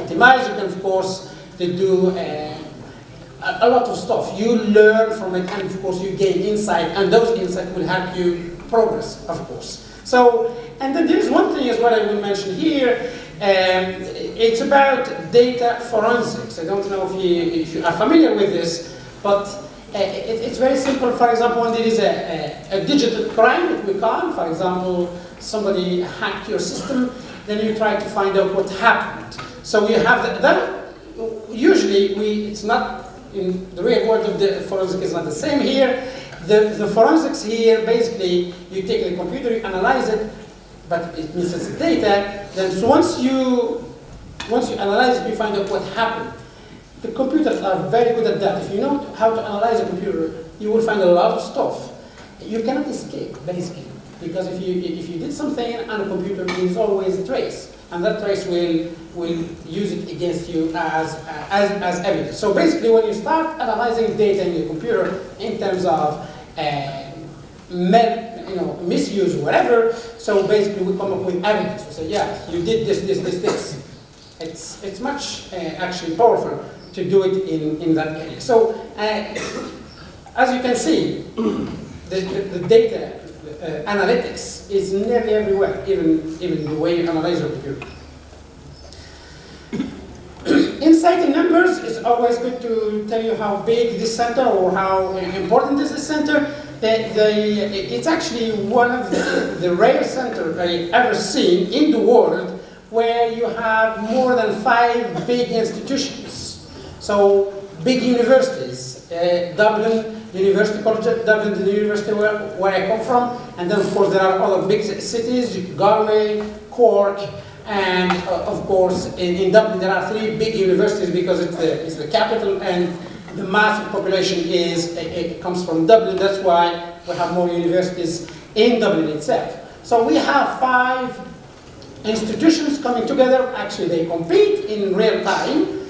optimize. You can, of course, do a lot of stuff. You learn from it, and of course you gain insight, and those insights will help you progress, of course. So, and then there's one thing as well I will mention here. It's about data forensics. I don't know if you are familiar with this, but it's very simple. For example, when there is a digital crime that we call, for example, somebody hacked your system, then you try to find out what happened. So you have that. Usually, it's not in the real world of the forensic is not the same here. The forensics here, basically, you take the computer, you analyze it, but it means it's data. Then so once you analyze it, you find out what happened. The computers are very good at that. If you know how to analyze a computer, you will find a lot of stuff. You cannot escape, basically, because if you did something on a computer, there is always a trace, and that trace will use it against you as evidence. So basically, when you start analyzing data in your computer in terms of misuse or whatever, so basically we come up with evidence. We say, yeah, you did this. It's much actually powerful to do it in that area. So as you can see, the data analytics is nearly everywhere, even the way you analyze your computer. Insight in numbers is always good to tell you how big this center or how important is this center. It's actually one of the rare centers I've ever seen in the world where you have more than 5 big institutions. So big universities, Dublin University College, Dublin, the university where I come from, and then of course there are other big cities, Galway, Cork, and of course in Dublin there are 3 big universities because it's the capital and the massive population it comes from Dublin. That's why we have more universities in Dublin itself. So we have 5 institutions coming together. Actually, they compete in real time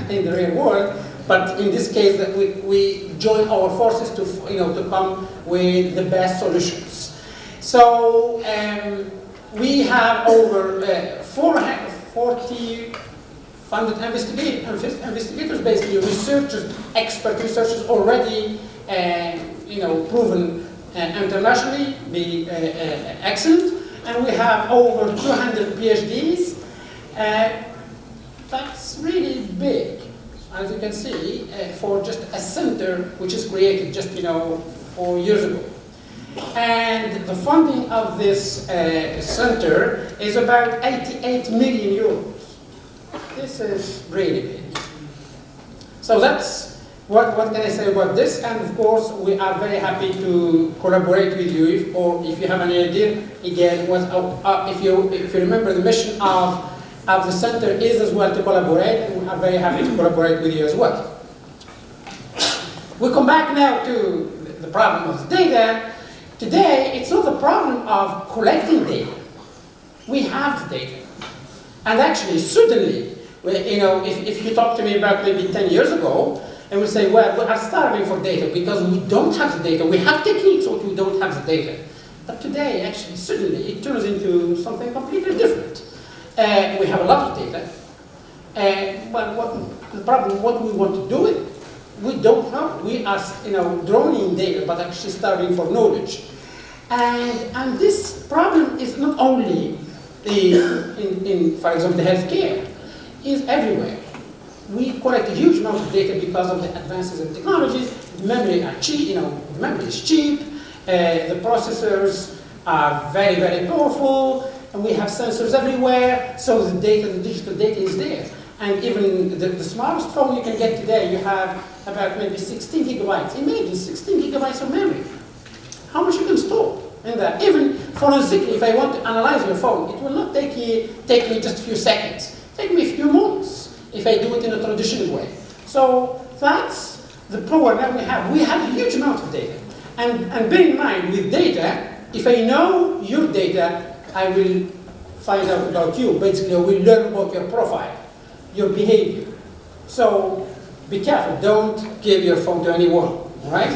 in the real world, but in this case, that we join our forces to come with the best solutions. So we have over 40 funded investigators, basically researchers, expert researchers already, proven internationally, be excellent, and we have over 200 PhDs. That's really big, as you can see, for just a center which is created just 4 years ago. And the funding of this center is about 88 million euros. This is really big. So that's what can I say about this? And of course, we are very happy to collaborate with you. If you have any idea, again, if you remember, the mission of the center is as well to collaborate, and we are very happy to collaborate with you as well. We come back now to the problem of the data. Today, it's not the problem of collecting data. We have the data. And actually, suddenly, if you talk to me about maybe 10 years ago, and we say, well, we are starving for data because we don't have the data. We have techniques, but we don't have the data. But today, actually, suddenly, it turns into something completely different. We have a lot of data. But the problem, what we want to do with it, we don't know. We are, drowning in data, but actually starving for knowledge. And this problem is not only in, for example, the healthcare, is everywhere. We collect a huge amount of data because of the advances in technologies. Memory are cheap, memory is cheap. The processors are very, very powerful, and we have sensors everywhere. So the digital data is there. And even the smartest phone you can get today, you have about maybe 16 gigabytes. Imagine 16 gigabytes of memory. How much you can store in that? Even forensically, if I want to analyze your phone, it will not take me just a few seconds. Take me a few months if I do it in a traditional way. So that's the power that we have. We have a huge amount of data. And bear in mind, with data, if I know your data, I will find out about you. Basically, I will learn about your profile, your behavior. So be careful. Don't give your phone to anyone, all right?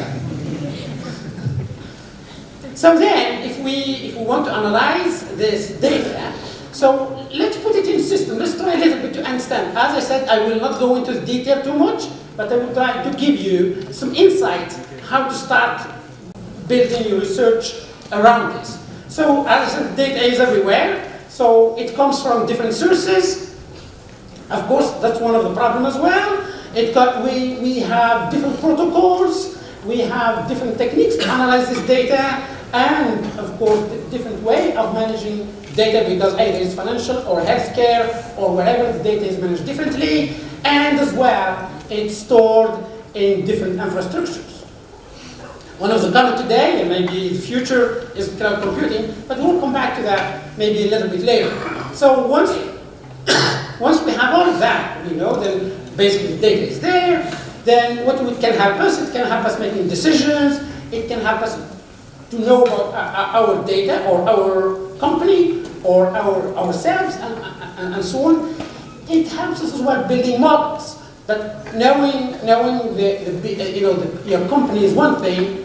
So then, if we want to analyze this data, so let's put it computing system, let's try a little bit to understand. As I said, I will not go into the detail too much, but I will try to give you some insight how to start building your research around this. So as I said, data is everywhere. So it comes from different sources. Of course, that's one of the problems as well. We have different protocols. We have different techniques to analyze this data. And of course, different way of managing data, because either it's financial or healthcare or wherever the data is managed differently. And as well, it's stored in different infrastructures. One of the common today, and maybe the future, is cloud computing, but we'll come back to that maybe a little bit later. So once we have all of that, then basically the data is there, then what can help us? It can help us making decisions, it can help us to know about our data or our company or ourselves and so on. It helps us as well building models. But knowing your company is one thing,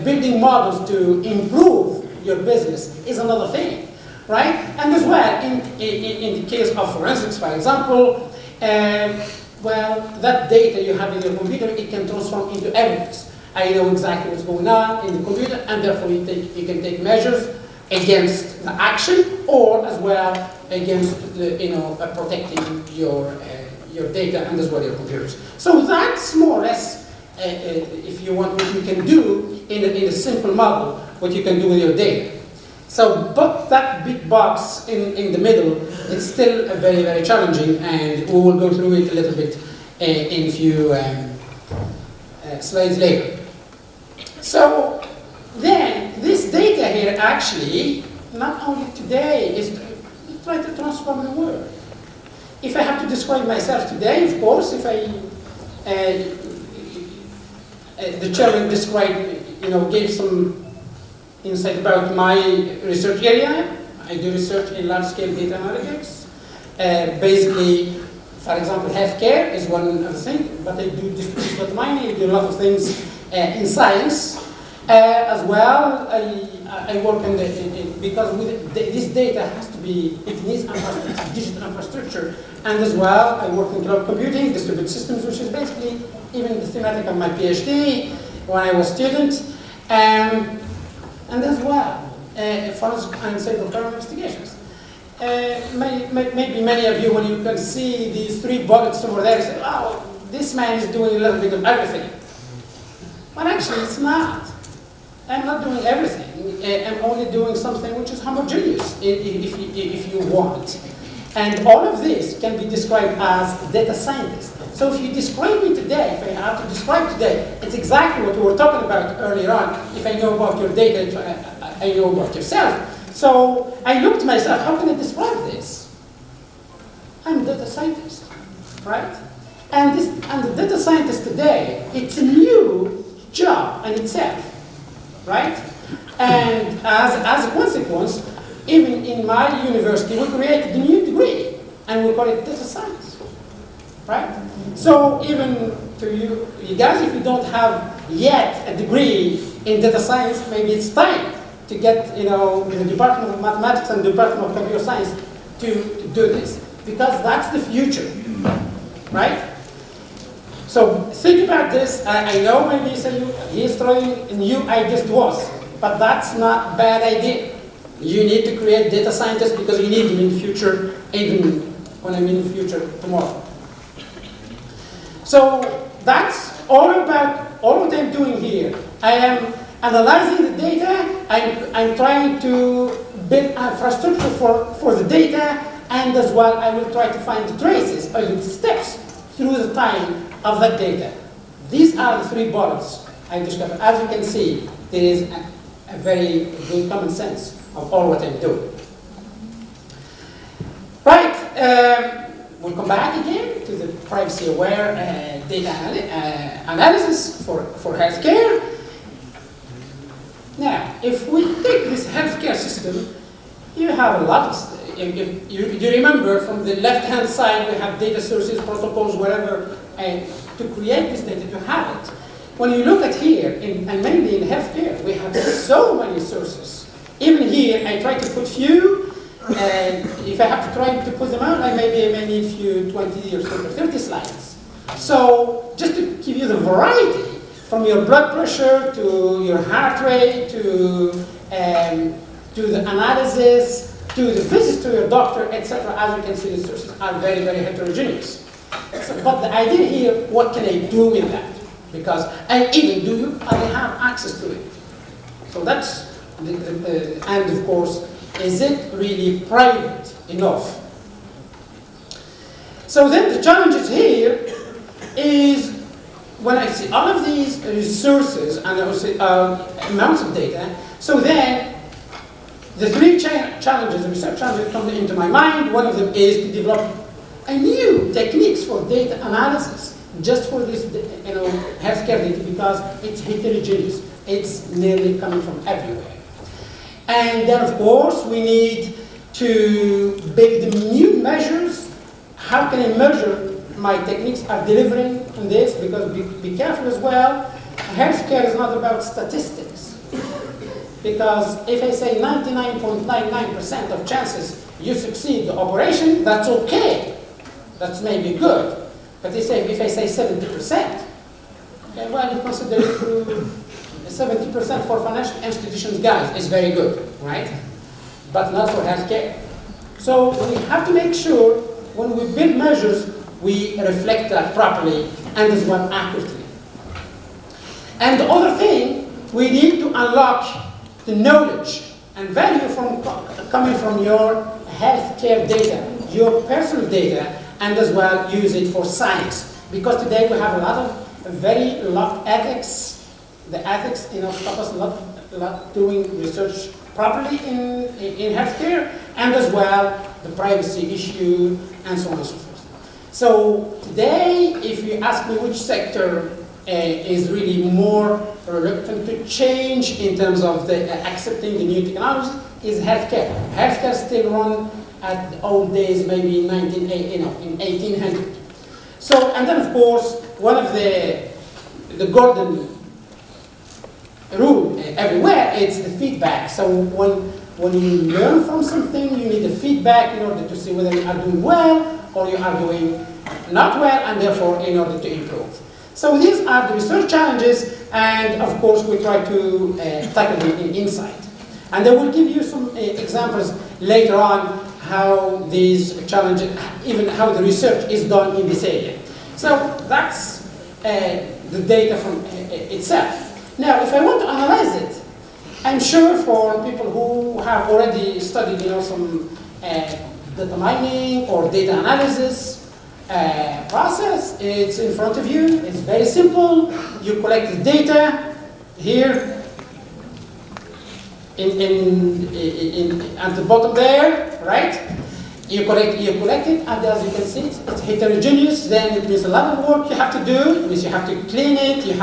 building models to improve your business is another thing, right? And as well, in the case of forensics, for example, well, that data you have in your computer, it can transform into evidence. I know exactly what's going on in the computer, and therefore you can take measures against the action, or as well against protecting your data and as well your computers. So that's more or less, if you want, what you can do in a simple model, what you can do with your data. So, but that big box in the middle, it's still very, very challenging, and we will go through it a little bit in a few slides later. So then, this data here actually, not only today, is trying to transform the world. If I have to describe myself today, of course, if the chairman gave some insight about my research area. I do research in large-scale data analytics. Basically, for example, healthcare is one of the things, but I do distributed data mining, I do a lot of things in science. As well, I work because this data has to be, it needs digital infrastructure. And as well, I work in cloud computing, distributed systems, which is basically even the thematic of my PhD when I was a student. And as well, forensic and cybercrime investigations. Maybe many of you, when you can see these 3 bullets over there, say, "Oh, this man is doing a little bit of everything." But actually, it's not. I'm not doing everything. I'm only doing something which is homogeneous, if you want. And all of this can be described as data scientist. So if you describe me today, if I have to describe today, it's exactly what we were talking about earlier on. If I know about your data, I know about yourself. So I looked to myself, how can I describe this? I'm a data scientist, right? And the data scientist today, it's a new job in itself, right? And as a consequence, even in my university, we created a new degree, and we call it data science, right? So even to you guys, if you don't have yet a degree in data science, maybe it's time to get, the Department of Mathematics and the Department of Computer Science to do this, because that's the future, right? So think about this. I know maybe you say he's throwing new ideas to us, but that's not a bad idea. You need to create data scientists because you need them in the future, even when I mean the future, tomorrow. So that's all about all what I'm doing here. I am analyzing the data. I'm trying to build infrastructure for the data, and as well I will try to find the traces or the steps through the time of that data. These are the 3 bullets I discovered. As you can see, there is a very good common sense of all what I'm doing. Right, we'll come back again to the privacy-aware data analysis for healthcare. Now, if we take this healthcare system, you have a lot of, if you remember from the left-hand side, we have data sources, protocols, whatever, and to create this data, to have it. When you look at here, and mainly in healthcare, we have so many sources. Even here, I try to put few if I have to try to put them out, I may need a few 20 or 30 slides. So just to give you the variety, from your blood pressure to your heart rate to the analysis to the visits to your doctor, etc. As you can see, the sources are very, very heterogeneous. So, but the idea here, what can I do with that? Because, and even I have access to it? So that's, and of course, is it really private enough? So then the challenges here is, when I see all of these resources and also amounts of data, so then the three challenges, the research challenges come into my mind. One of them is to develop a new techniques for data analysis, just for this, healthcare data, because it's heterogeneous. It's nearly coming from everywhere. And then, of course, we need to build new measures. How can I measure my techniques are delivering on this? Because be careful as well. Healthcare is not about statistics. Because if I say 99.99% of chances you succeed the operation, that's okay. That's maybe good. But if I say 70%, okay, well, you consider it 70% for financial institutions, guys, is very good, right? But not for healthcare. So we have to make sure when we build measures, we reflect that properly and as well accurately. And the other thing, we need to unlock the knowledge and value coming from your healthcare data, your personal data, and as well use it for science. Because today we have a lot of ethics. The ethics, stop us a lot doing research properly in healthcare, and as well the privacy issue and so on and so forth. So today, if you ask me which sector is really more reluctant to change in terms of accepting the new technologies, is healthcare. Healthcare still run at the old days, maybe in 1800. So, and then of course, one of the golden rule everywhere, it's the feedback. So when you learn from something, you need the feedback in order to see whether you are doing well or you are doing not well, and therefore in order to improve. So these are the research challenges, and of course we try to tackle them in insight. And I will give you some examples later on how these challenges, even how the research is done in this area. So that's the data from itself. Now, if I want to analyze it, I'm sure for people who have already studied, some data mining or data analysis process, it's in front of you. It's very simple. You collect the data here at the bottom there, right? You collect it, and as you can see, it's heterogeneous. Then it means a lot of work you have to do. It means you have to clean it. You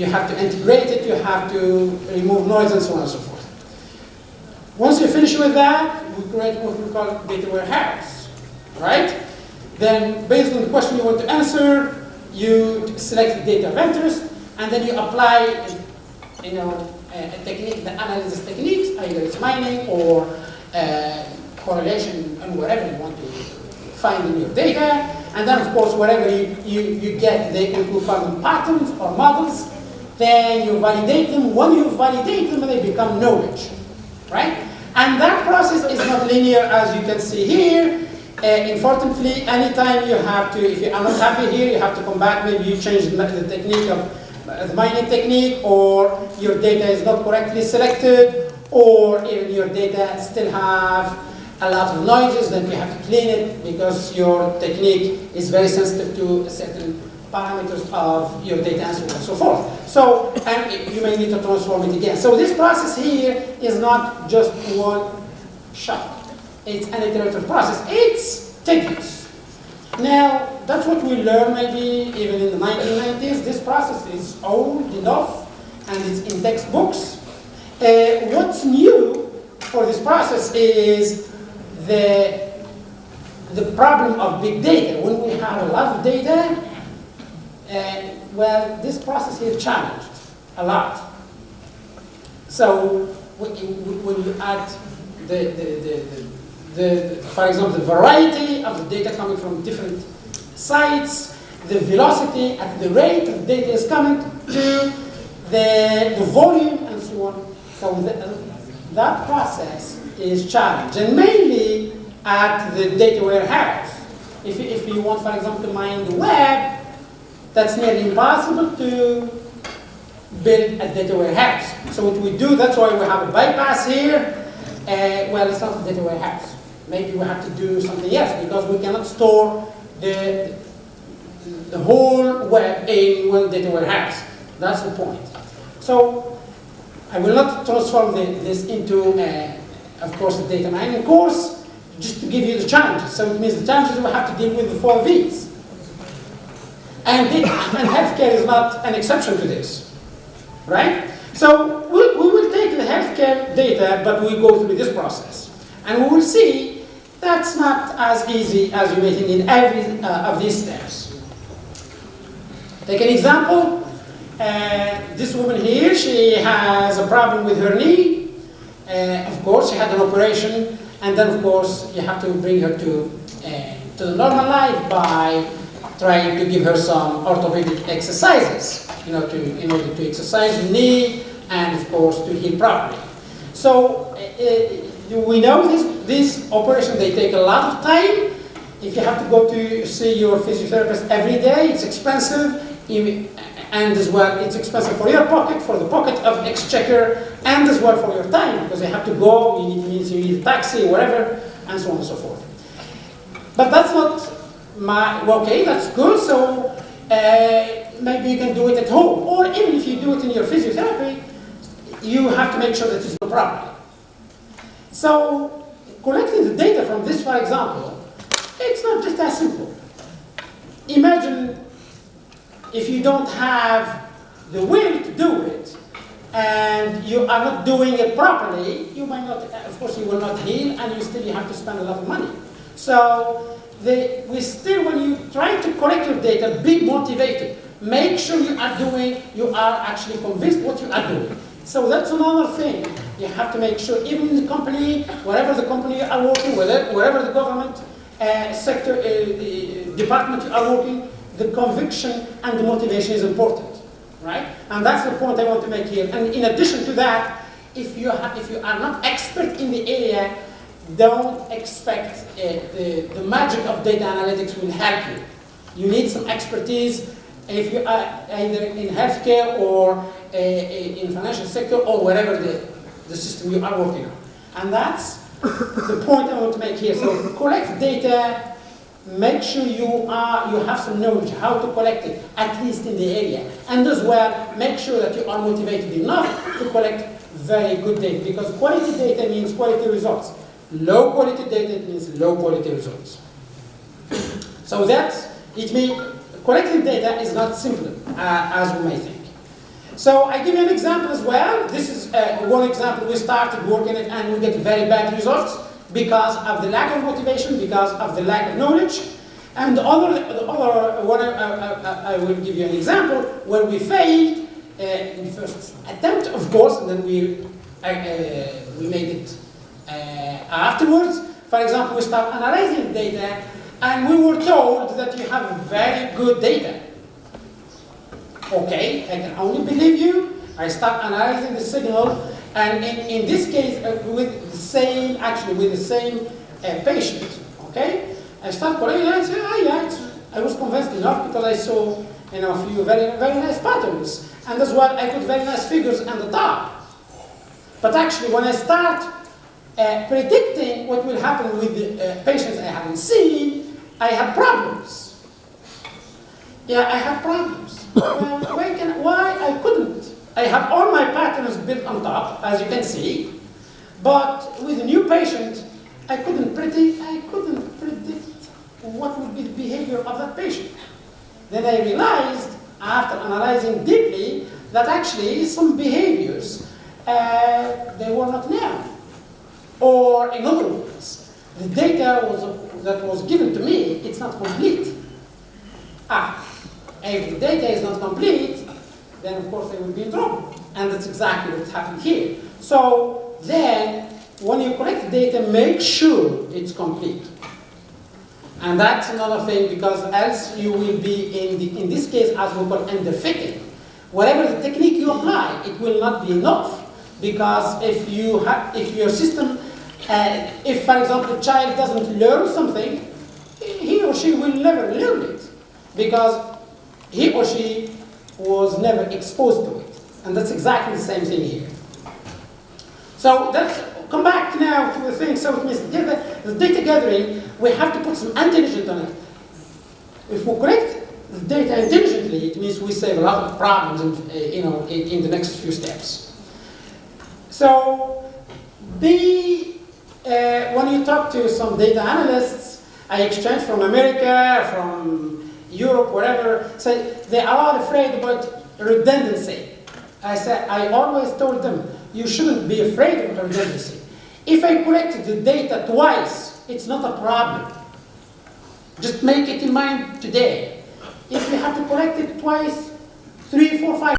have to integrate it, you have to remove noise, and so on and so forth. Once you finish with that, we create what we call data warehouse, right? Then, based on the question you want to answer, you select the data of interest, and then you apply, a technique, the analysis techniques, either it's mining or correlation, and whatever you want to find in your data. And then, of course, wherever you get the we call them patterns or models, then you validate them. When you validate them, they become knowledge, right? And that process is not linear, as you can see here. Unfortunately, anytime you have to, if you are not happy here, you have to come back. Maybe you change the technique of the mining technique, or your data is not correctly selected, or even your data still have a lot of noises, then you have to clean it because your technique is very sensitive to certain parameters of your data and so on and so forth. So, and you may need to transform it again. So this process here is not just one shot. It's an iterative process. It's tedious. Now, that's what we learned maybe even in the 1990s. This process is old enough and it's in textbooks. What's new for this process is the problem of big data. When we have a lot of data, well, this process is challenged a lot. So when you add for example, the variety of the data coming from different sites, the velocity at the rate the data is coming to, the volume, and so on. So that process is challenged, and mainly at the data warehouse. If you want, for example, to mine the web, that's nearly impossible to build a data warehouse. So what we do, that's why we have a bypass here. Well, it's not a data warehouse. Maybe we have to do something else because we cannot store the whole web in one data warehouse. That's the point. So I will not transform this into, of course, a data mining course, just to give you the challenges. So it means the challenges we have to deal with the 4 V's. And healthcare is not an exception to this, right? So we will take the healthcare data, but we go through this process. And we will see that's not as easy as you may think in every of these steps. Take an example. This woman here, she has a problem with her knee. Of course, she had an operation, and then of course you have to bring her to the normal life by trying to give her some orthopedic exercises, in order to exercise the knee and of course to heal properly. So we know this operation, they take a lot of time. If you have to go to see your physiotherapist every day, it's expensive. And as well, it's expensive for your pocket, for the pocket of exchequer, and as well for your time, because you have to go, you need a taxi, whatever, and so on and so forth. But that's not okay, that's good, so maybe you can do it at home. Or even if you do it in your physiotherapy, you have to make sure that it's done properly. So collecting the data from this, for example, it's not just as simple. Imagine if you don't have the will to do it, and you are not doing it properly, you might not, of course you will not heal, and you have to spend a lot of money. So when you try to collect your data, be motivated. Make sure you are actually convinced what you are doing. So that's another thing. You have to make sure, even in the company, wherever the company you are working, wherever the government sector, department you are working, the conviction and the motivation is important, right? And that's the point I want to make here. And in addition to that, if you are not expert in the area, don't expect the magic of data analytics will help you. You need some expertise if you are either in healthcare or in financial sector or wherever the system you are working on. And that's the point I want to make here. So collect data. Make sure you have some knowledge how to collect it, at least in the area. And as well, make sure that you are motivated enough to collect very good data, because quality data means quality results. Low quality data means low quality results. So it means collecting data is not simple as we may think. So I give you an example as well. This is one example. We started working it and we get very bad results, because of the lack of motivation, because of the lack of knowledge. And the other one, I will give you an example where we failed in the first attempt, of course, and then we made it afterwards. For example, we start analyzing data, and we were told that you have very good data. Okay, I can only believe you. I start analyzing the signal. And in this case, with the same patient, okay? I start collecting, and I say, oh yeah, I was convinced enough because I saw, a few very, very nice patterns. And as well, I put very nice figures on the top. But actually, when I start predicting what will happen with the patients I haven't seen, I have problems. Yeah, I have problems. Well, why I couldn't? I have all my patterns built on top, as you can see, but with a new patient, I couldn't predict what would be the behavior of that patient. Then I realized, after analyzing deeply, that actually some behaviors, they were not known. Or in other words, the data that was given to me, it's not complete. If the data is not complete, then of course they will be in trouble. And that's exactly what happened here. So then when you collect data, make sure it's complete. And that's another thing, because else you will be in this case, as we call underfitting. Whatever the technique you apply, it will not be enough. Because if your system, if for example a child doesn't learn something, he or she will never learn it. Because he or she was never exposed to it. And that's exactly the same thing here. So let's come back now to the thing. So it means the data gathering, we have to put some intelligence on it. If we collect the data intelligently, it means we save a lot of problems in the next few steps. So when you talk to some data analysts, I exchange from America, from Europe, whatever, say they are afraid about redundancy. I always told them, you shouldn't be afraid of redundancy. If I collected the data twice, it's not a problem. Just make it in mind today. If you have to collect it twice, 3, 4, 5